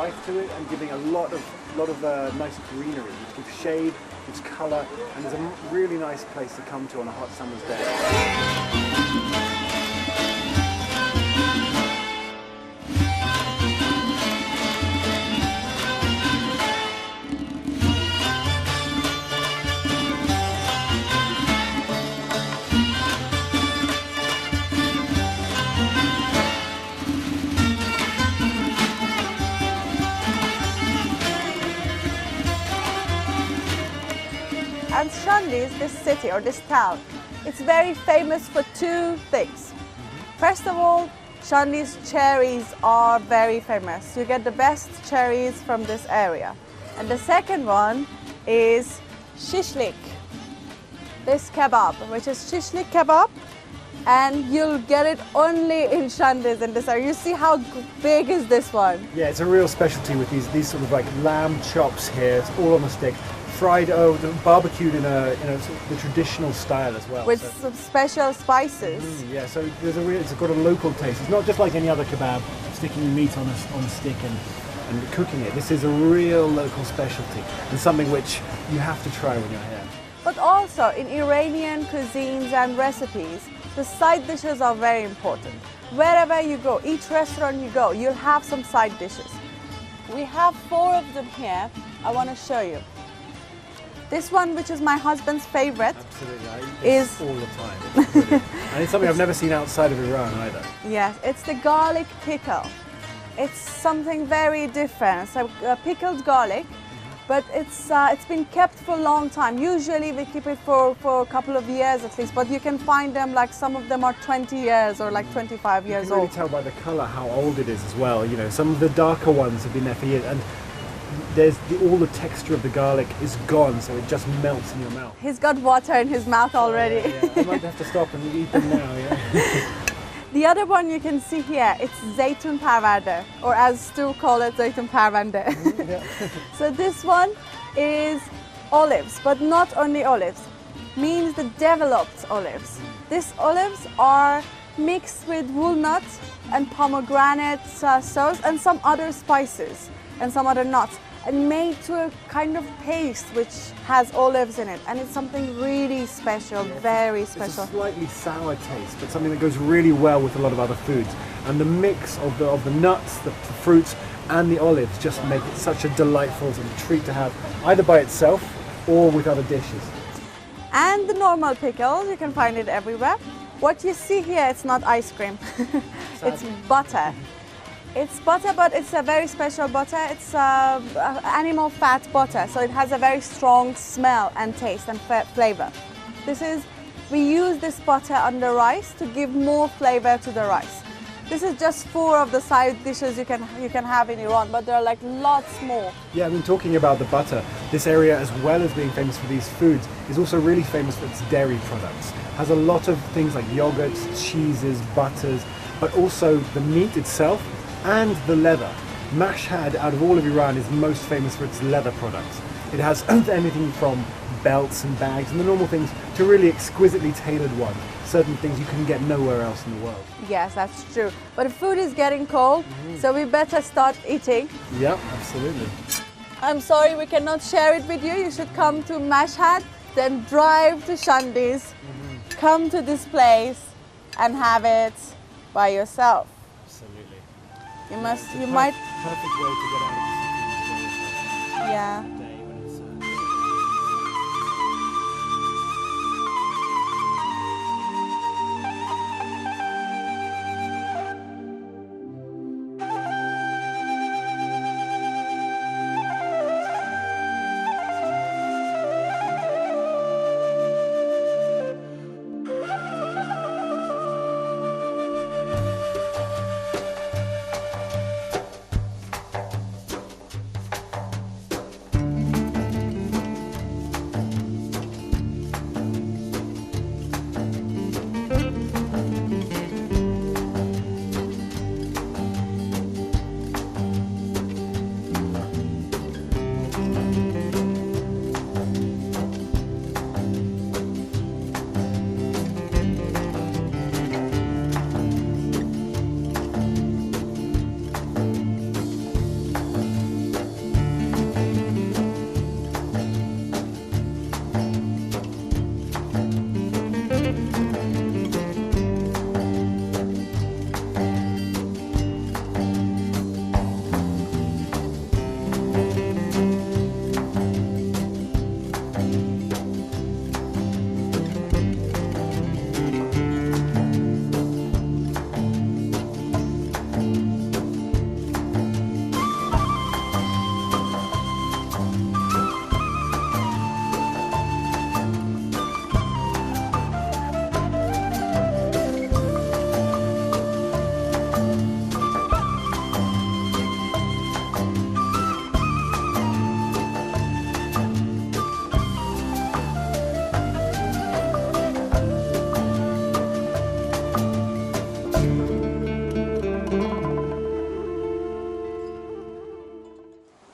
life to it and giving a lot of nice greenery, which gives shade, gives colour, and is a really nice place to come to on a hot summer's day. And Shandiz, this city or this town, it's very famous for two things. First of all, Shandiz cherries are very famous. You get the best cherries from this area. And the second one is shishlik, this kebab, which is shishlik kebab, and you'll get it only in Shandiz in this area. You see how big is this one? Yeah, it's a real specialty with these sort of like lamb chops here. It's all on a stick. Fried, barbecued in the traditional style as well. With some special spices. Yeah, so it's got a local taste. It's not just like any other kebab, sticking meat on a stick and cooking it. This is a real local specialty and something which you have to try when you're here. But also in Iranian cuisines and recipes, the side dishes are very important. Wherever you go, each restaurant you go, you'll have some side dishes. We have 4 of them here. I want to show you. This one, which is my husband's favorite, absolutely, is all the time. It's and it's something I've never seen outside of Iran either. Yes, it's the garlic pickle. It's something very different. So pickled garlic, but it's been kept for a long time. Usually we keep it for a couple of years at least, but you can find them like some of them are 20 years or like 25 years old. You can really tell by the colour how old it is as well. You know, some of the darker ones have been there for years, and all the texture of the garlic is gone, so it just melts in your mouth. He's got water in his mouth already. Yeah. I might have to stop and eat them now, yeah. The other one you can see here, it's zeytun parvande, or as Stu call it, zeytun parvande. Yeah. So this one is olives, but not only olives, means the developed olives. These olives are mixed with walnut and pomegranate sauce and some other spices and some other nuts, and made to a kind of paste which has olives in it, and it's something really special, very special. It's a slightly sour taste, but something that goes really well with a lot of other foods. And the mix of the nuts, the fruits, and the olives just make it such a delightful sort of treat to have, either by itself or with other dishes. And the normal pickles, you can find it everywhere. What you see here, it's not ice cream, it's butter. It's butter, but it's a very special butter. It's animal fat butter, so it has a very strong smell and taste and flavor. We use this butter on the rice to give more flavor to the rice. This is just 4 of the side dishes you can have in Iran, but there are like lots more. Yeah, I mean, talking about the butter, this area, as well as being famous for these foods, is also really famous for its dairy products. Has a lot of things like yogurts, cheeses, butters, but also the meat itself and the leather. Mashhad, out of all of Iran, is most famous for its leather products. It has anything from belts and bags and the normal things to really exquisitely tailored ones. Certain things you can get nowhere else in the world. Yes, that's true. But the food is getting cold, so we better start eating. Yeah, absolutely. I'm sorry we cannot share it with you. You should come to Mashhad, then drive to Shandiz, come to this place and have it by yourself. Absolutely. You might. Perfect way to get out of the city. Yeah.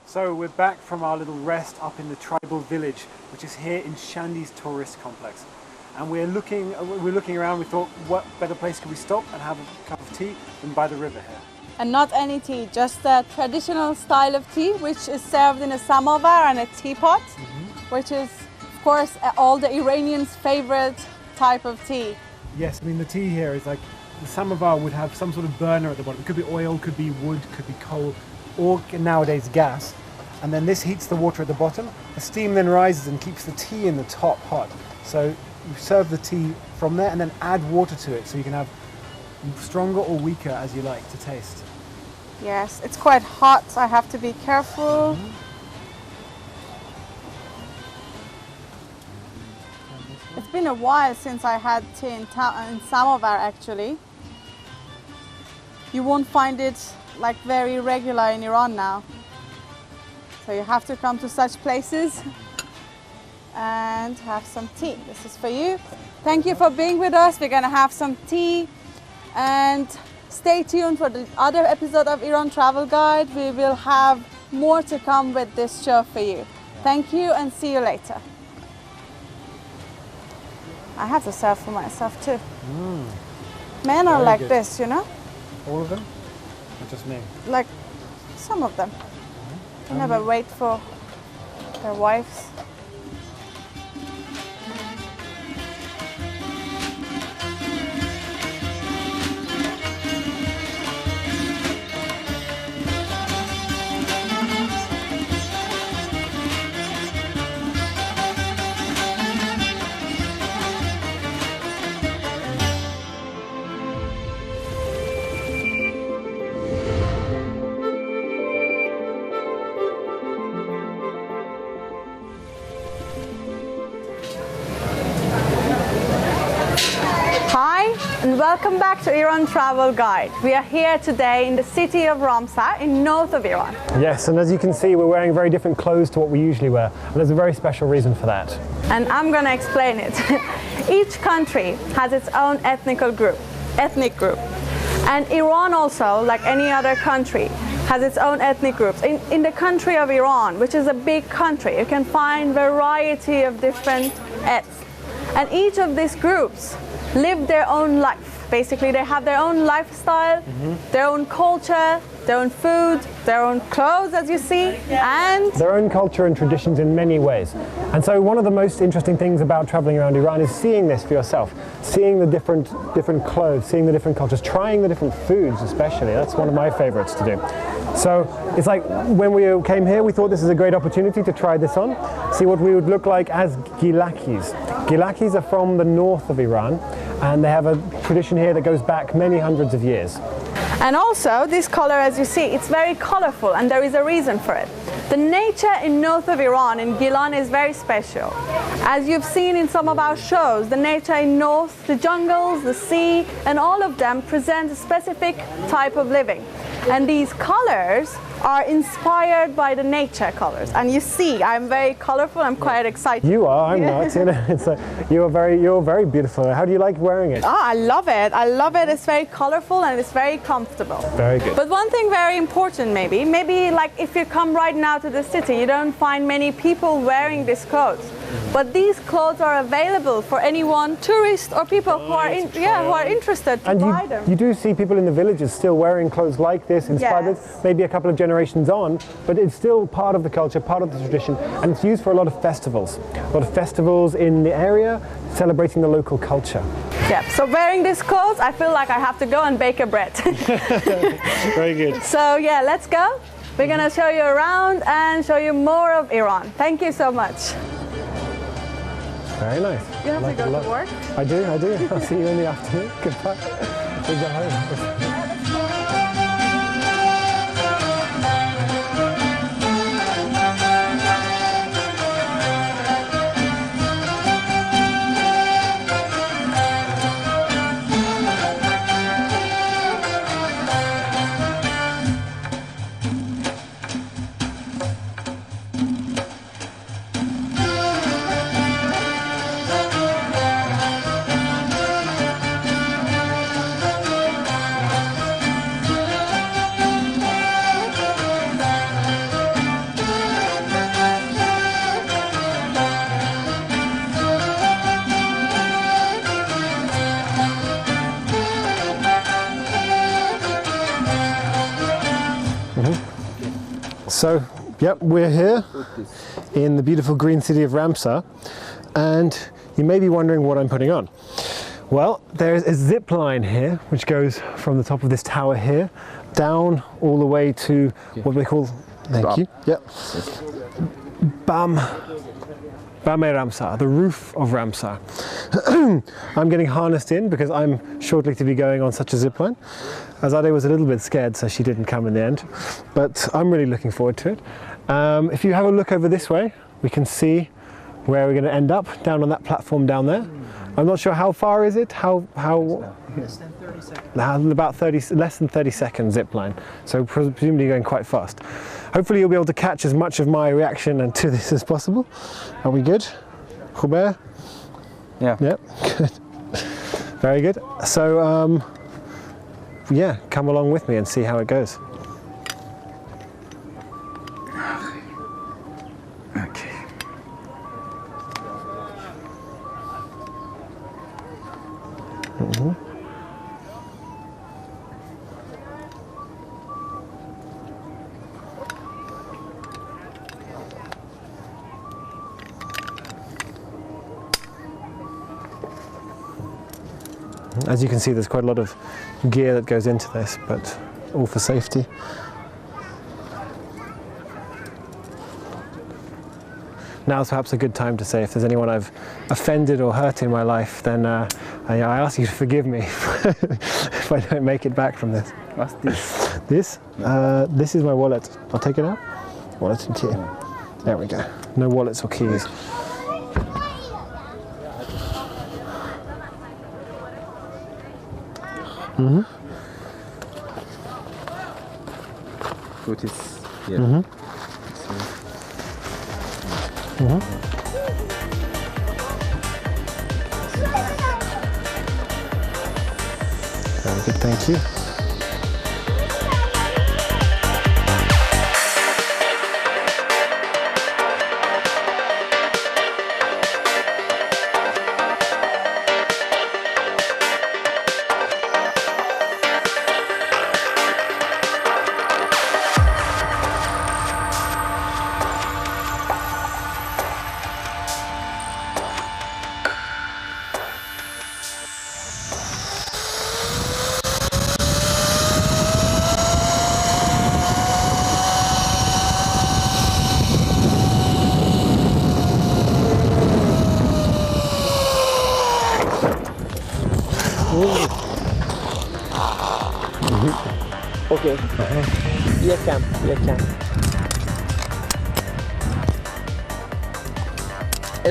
So we're back from our little rest up in the tribal village, which is here in Shandiz tourist complex. And we're looking around, we thought what better place could we stop and have a cup of tea than by the river here. And not any tea, just a traditional style of tea, which is served in a samovar and a teapot, which is, of course, all the Iranians' favorite type of tea. Yes, I mean the tea here is like, the samovar would have some sort of burner at the bottom. It could be oil, could be wood, could be coal, or nowadays gas. And then this heats the water at the bottom. The steam then rises and keeps the tea in the top hot. So you serve the tea from there and then add water to it, so you can have stronger or weaker as you like to taste. Yes, it's quite hot, so I have to be careful. It's been a while since I had tea in samovar actually. You won't find it like very regular in Iran now. So you have to come to such places and have some tea. This is for you. Thank you for being with us. We're gonna have some tea and stay tuned for the other episode of Iran Travel Guide. We will have more to come with this show for you. Thank you and see you later. I have to serve for myself too. Men are like this, you know? All of them? Or just me? Like some of them. They never wait for their wives. And welcome back to Iran Travel Guide. We are here today in the city of Ramsar in north of Iran. Yes, and as you can see, we're wearing very different clothes to what we usually wear, and there's a very special reason for that. And I'm going to explain it. Each country has its own ethnic group. And Iran also, like any other country, has its own ethnic groups. In the country of Iran, which is a big country, you can find variety of different eths. And each of these groups live their own life. Basically, they have their own lifestyle, their own culture, their own food, their own clothes, as you see, and their own culture and traditions in many ways. And so one of the most interesting things about traveling around Iran is seeing this for yourself, seeing the different clothes, seeing the different cultures, trying the different foods especially. That's one of my favorites to do. So it's like when we came here, we thought this is a great opportunity to try this on, see what we would look like as gilakis. Gilakis are from the north of Iran, and they have a tradition here that goes back many hundreds of years. And also, this color, as you see, it's very colorful, and there is a reason for it. The nature in north of Iran, in Gilan, is very special. As you've seen in some of our shows, the nature in north, the jungles, the sea, and all of them present a specific type of living. And these colors are inspired by the nature colors. And you see, I'm very colorful, I'm quite excited. You are, I'm not. You know, it's like, you're very beautiful. How do you like wearing it? I love it. I love it. It's very colorful and it's very comfortable. Very good. But one thing very important maybe like if you come right now to the city, you don't find many people wearing these clothes. But these clothes are available for anyone, tourists or people who are interested to buy them. You do see people in the villages still wearing clothes like this, inspired maybe a couple of generations on, but it's still part of the culture, part of the tradition, and it's used for a lot of festivals. A lot of festivals in the area celebrating the local culture. Yeah, so wearing these clothes, I feel like I have to go and bake a bread. Very good. So yeah, let's go. We're gonna show you around and show you more of Iran. Thank you so much. Very nice. You have to go to work? I do. I'll see you in the afternoon. Goodbye. We'll go home. So, yep, we're here in the beautiful green city of Ramsar, and you may be wondering what I'm putting on. Well, there's a zip line here which goes from the top of this tower here down all the way to what we call, thank you, yep, Bame Ramsar, the roof of Ramsar. I'm getting harnessed in because I'm shortly to be going on such a zip line. Azadeh was a little bit scared, so she didn't come in the end, but I'm really looking forward to it. If you have a look over this way, we can see where we're going to end up, down on that platform down there. I'm not sure how far is it, how Less than 30 seconds. about less than 30 second zip line, so presumably going quite fast. Hopefully you'll be able to catch as much of my reaction to this as possible. Are we good? Hubert? Yeah. Yep, good. Very good. So, yeah, come along with me and see how it goes. Okay. As you can see, there's quite a lot of gear that goes into this, but all for safety. Now's perhaps a good time to say if there's anyone I've offended or hurt in my life, then I ask you to forgive me if I don't make it back from this. What's this? This is my wallet. I'll take it out. Wallet and key. There we go. No wallets or keys. What is here? Very good, thank you. Okay. Yakam.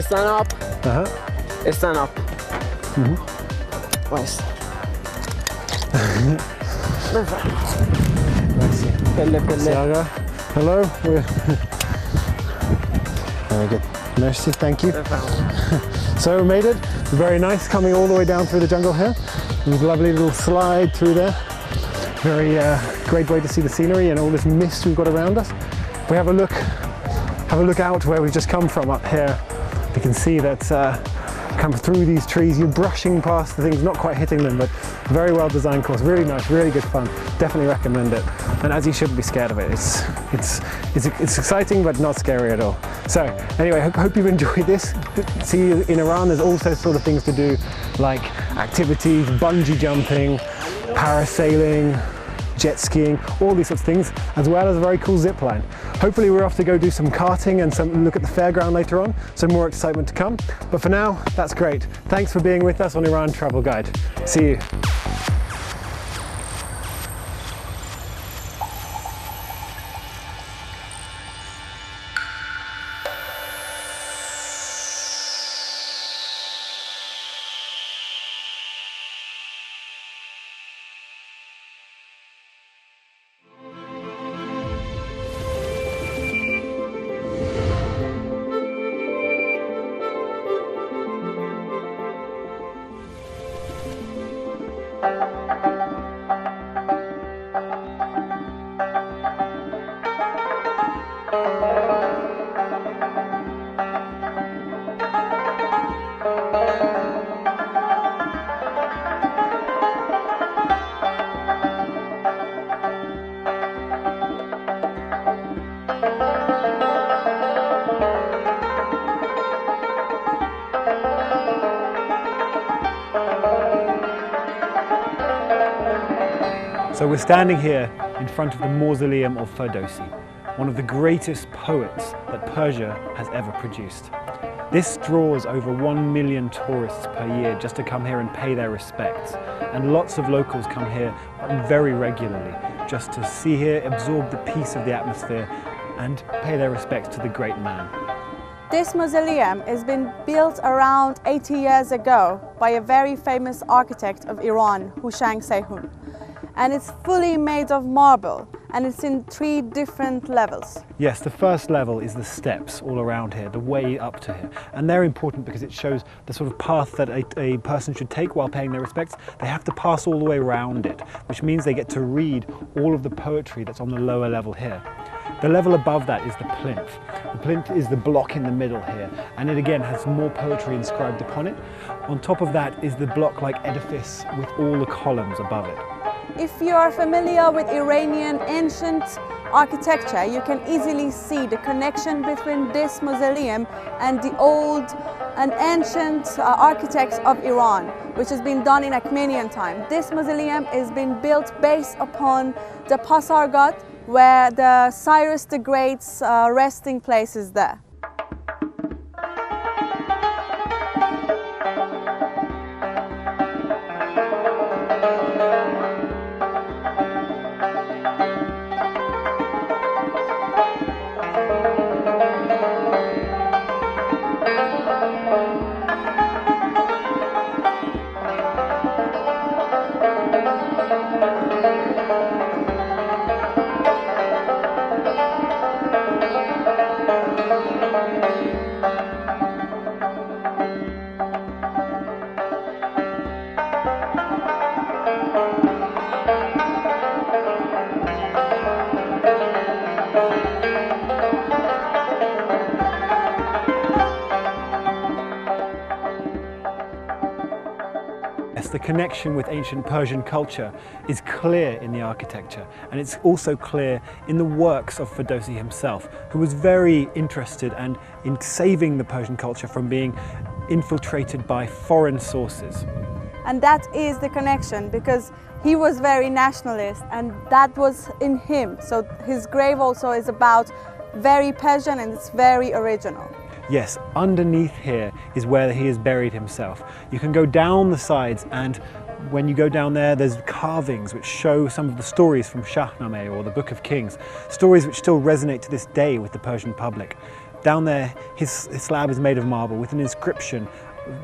Stand up. Stand up. Nice. Sarah, hello. Very good. Merci, thank you. So we made it. Very nice coming all the way down through the jungle here. It was a lovely little slide through there. Very great way to see the scenery and all this mist we've got around us. If we have a look out where we've just come from up here, you can see that come through these trees, you're brushing past the things, not quite hitting them, but very well designed course, really nice, really good fun. Definitely recommend it. And as you shouldn't be scared of it. It's exciting but not scary at all. So anyway, hope you've enjoyed this. See you in Iran. There's also sort of things to do like activities, bungee jumping, parasailing, jet skiing, all these sorts of things, as well as a very cool zip line. Hopefully we're off to go do some karting and some look at the fairground later on, so more excitement to come. But for now, that's great. Thanks for being with us on Iran Travel Guide. See you. So we're standing here in front of the mausoleum of Ferdowsi, one of the greatest poets that Persia has ever produced. This draws over 1 million tourists per year just to come here and pay their respects. And lots of locals come here very regularly just to see here, absorb the peace of the atmosphere and pay their respects to the great man. This mausoleum has been built around 80 years ago by a very famous architect of Iran, Houshang Sehun. And it's fully made of marble, and it's in 3 different levels. Yes, the first level is the steps all around here, the way up to here. And they're important because it shows the sort of path that a person should take while paying their respects. They have to pass all the way around it, which means they get to read all of the poetry that's on the lower level here. The level above that is the plinth. The plinth is the block in the middle here, and it again has more poetry inscribed upon it. On top of that is the block-like edifice with all the columns above it. If you are familiar with Iranian ancient architecture, you can easily see the connection between this mausoleum and the old and ancient architects of Iran, which has been done in Achaemenian time. This mausoleum has been built based upon the Pasargad, where the Cyrus the Great's resting place is there. The connection with ancient Persian culture is clear in the architecture, and it's also clear in the works of Ferdowsi himself, who was very interested in saving the Persian culture from being infiltrated by foreign sources. And that is the connection, because he was very nationalist and that was in him. So his grave also is about very Persian and it's very original. Yes, underneath here is where he is buried himself. You can go down the sides, and when you go down there, there's carvings which show some of the stories from Shahnameh or the Book of Kings, stories which still resonate to this day with the Persian public. Down there, his slab is made of marble with an inscription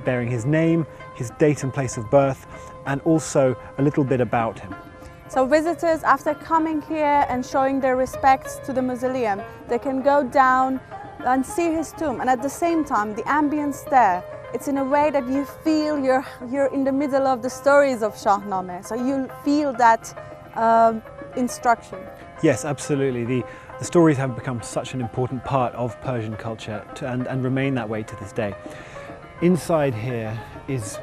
bearing his name, his date and place of birth, and also a little bit about him. So visitors, after coming here and showing their respects to the mausoleum, they can go down and see his tomb, and at the same time the ambience there, it's in a way that you feel you're in the middle of the stories of Shahnameh, so you feel that instruction. Yes, absolutely. The stories have become such an important part of Persian culture and remain that way to this day. Inside here is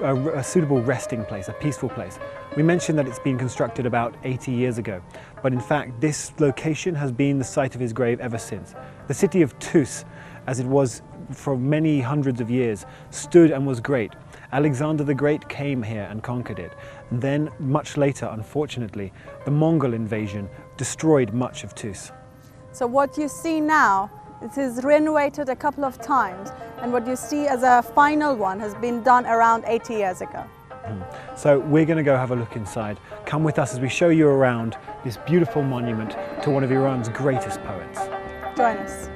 a suitable resting place, a peaceful place. We mentioned that it's been constructed about 80 years ago, but in fact this location has been the site of his grave ever since. The city of Tus, as it was for many hundreds of years, stood and was great. Alexander the Great came here and conquered it. And then, much later, unfortunately, the Mongol invasion destroyed much of Tus. So what you see now, it is renovated a couple of times, and what you see as a final one has been done around 80 years ago. So we're going to go have a look inside. Come with us as we show you around this beautiful monument to one of Iran's greatest poets. Join us.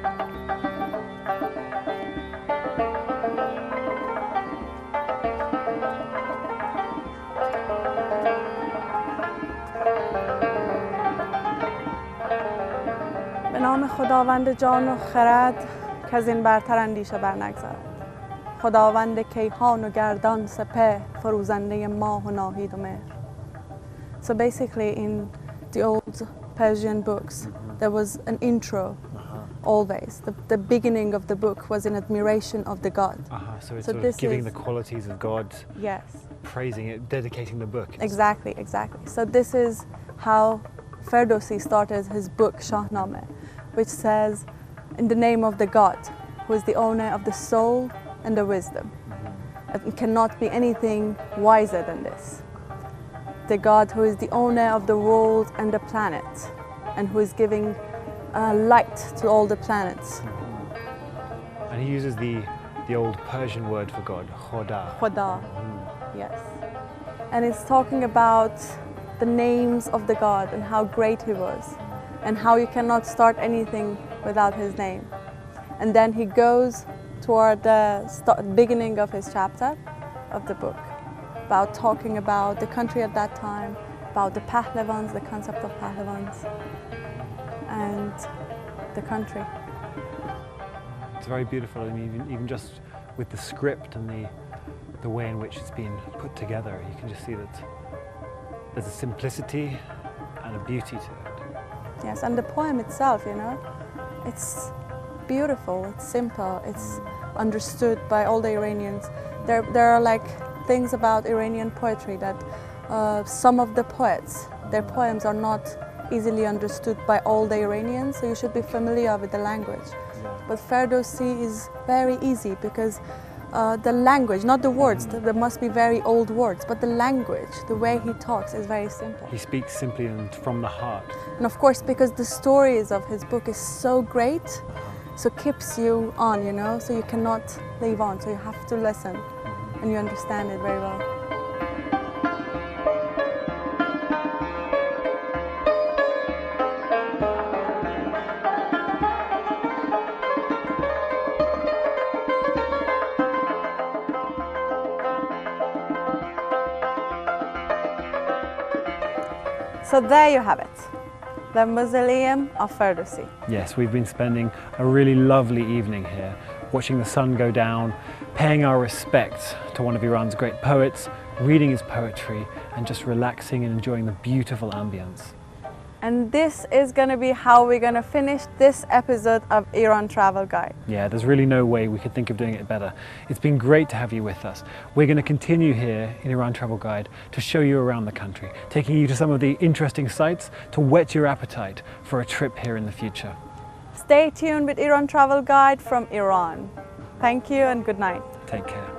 به نام خداوند جان و خرد که از این برتر اندیشه بر نگذارد. خداوند کیهان و گردان سپه فروزنده ماه و ناهید و مهر. So basically in the old Persian books there was an intro always. The beginning of the book was in admiration of the God. So it's sort of giving the qualities of God, yes, praising it, dedicating the book. Exactly. So this is how Ferdowsi started his book Shahnameh, which says, in the name of the God, who is the owner of the soul and the wisdom. It cannot be anything wiser than this. the God who is the owner of the world and the planet, and who is giving light to all the planets. And he uses the old Persian word for God, Khoda. Khoda, yes. And it's talking about the names of the God and how great he was, and how you cannot start anything without his name. And then he goes toward the beginning of his chapter of the book, about talking about the country at that time, about the Pahlavans, the concept of Pahlavans, and the country. It's very beautiful. I mean, even just with the script and the way in which it's been put together, you can just see that there's a simplicity and a beauty to it. Yes, and the poem itself, you know, it's beautiful, it's simple, it's understood by all the Iranians. There are like things about Iranian poetry that some of the poets, their poems are not easily understood by all the Iranians, so you should be familiar with the language. But Ferdowsi is very easy because the language, not the words, there must be very old words, but the language, the way he talks is very simple. He speaks simply and from the heart. And of course, because the stories of his book is so great, so keeps you on, you know, so you cannot leave on, so you have to listen and you understand it very well. So there you have it, the Mausoleum of Ferdowsi. Yes, we've been spending a really lovely evening here, watching the sun go down, paying our respects to one of Iran's great poets, reading his poetry, and just relaxing and enjoying the beautiful ambience. And this is going to be how we're going to finish this episode of Iran Travel Guide. Yeah, there's really no way we could think of doing it better. It's been great to have you with us. We're going to continue here in Iran Travel Guide to show you around the country, taking you to some of the interesting sites to whet your appetite for a trip here in the future. Stay tuned with Iran Travel Guide from Iran. Thank you and good night. Take care.